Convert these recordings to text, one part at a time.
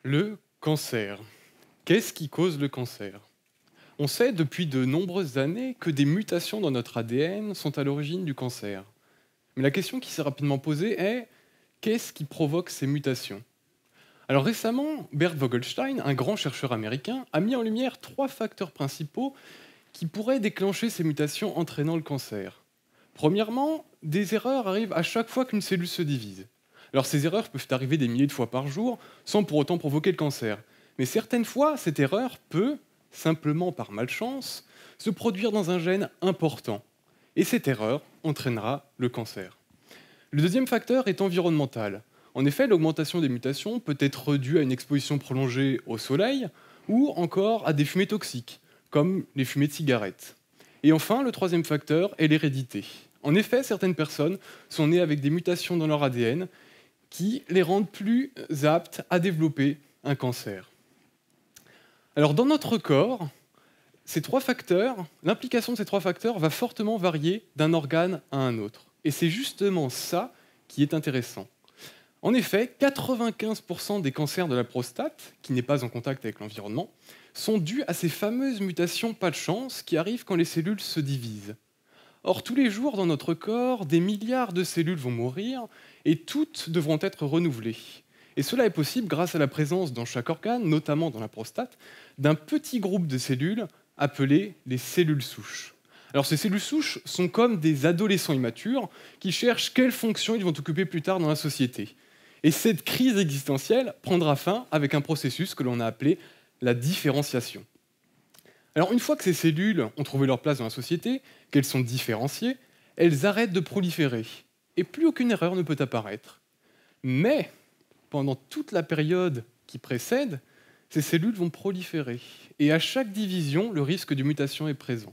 Le cancer. Qu'est-ce qui cause le cancer? On sait depuis de nombreuses années que des mutations dans notre ADN sont à l'origine du cancer. Mais la question qui s'est rapidement posée est qu'est-ce qui provoque ces mutations? Alors récemment, Bert Vogelstein, un grand chercheur américain, a mis en lumière trois facteurs principaux qui pourraient déclencher ces mutations entraînant le cancer. Premièrement, des erreurs arrivent à chaque fois qu'une cellule se divise. Alors ces erreurs peuvent arriver des milliers de fois par jour sans pour autant provoquer le cancer. Mais certaines fois, cette erreur peut, simplement par malchance, se produire dans un gène important. Et cette erreur entraînera le cancer. Le deuxième facteur est environnemental. En effet, l'augmentation des mutations peut être due à une exposition prolongée au soleil ou encore à des fumées toxiques, comme les fumées de cigarettes. Et enfin, le troisième facteur est l'hérédité. En effet, certaines personnes sont nées avec des mutations dans leur ADN qui les rendent plus aptes à développer un cancer. Alors dans notre corps, l'implication de ces trois facteurs va fortement varier d'un organe à un autre. Et c'est justement ça qui est intéressant. En effet, 95% des cancers de la prostate, qui n'est pas en contact avec l'environnement, sont dus à ces fameuses mutations pas de chance qui arrivent quand les cellules se divisent. Or, tous les jours dans notre corps, des milliards de cellules vont mourir et toutes devront être renouvelées. Et cela est possible grâce à la présence dans chaque organe, notamment dans la prostate, d'un petit groupe de cellules appelées les cellules souches. Alors ces cellules souches sont comme des adolescents immatures qui cherchent quelle fonction ils vont occuper plus tard dans la société. Et cette crise existentielle prendra fin avec un processus que l'on a appelé la différenciation. Alors une fois que ces cellules ont trouvé leur place dans la société, qu'elles sont différenciées, elles arrêtent de proliférer et plus aucune erreur ne peut apparaître. Mais pendant toute la période qui précède, ces cellules vont proliférer et à chaque division, le risque de mutation est présent.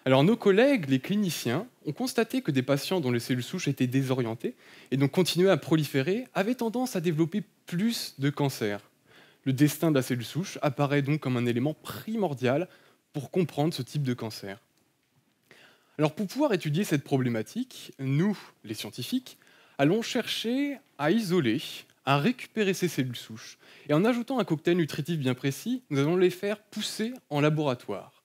Alors nos collègues, les cliniciens, ont constaté que des patients dont les cellules souches étaient désorientées et donc continuaient à proliférer avaient tendance à développer plus de cancers. Le destin de la cellule souche apparaît donc comme un élément primordial pour comprendre ce type de cancer. Alors pour pouvoir étudier cette problématique, nous, les scientifiques, allons chercher à isoler, à récupérer ces cellules souches. Et en ajoutant un cocktail nutritif bien précis, nous allons les faire pousser en laboratoire.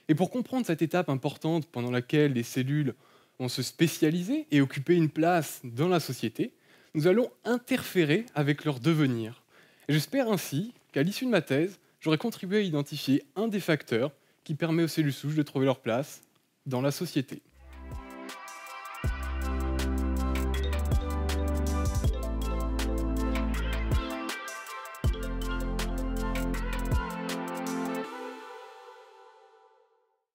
Et pour comprendre cette étape importante pendant laquelle les cellules vont se spécialiser et occuper une place dans la société, nous allons interférer avec leur devenir. Et j'espère ainsi qu'à l'issue de ma thèse, j'aurai contribué à identifier un des facteurs qui permet aux cellules souches de trouver leur place dans la société.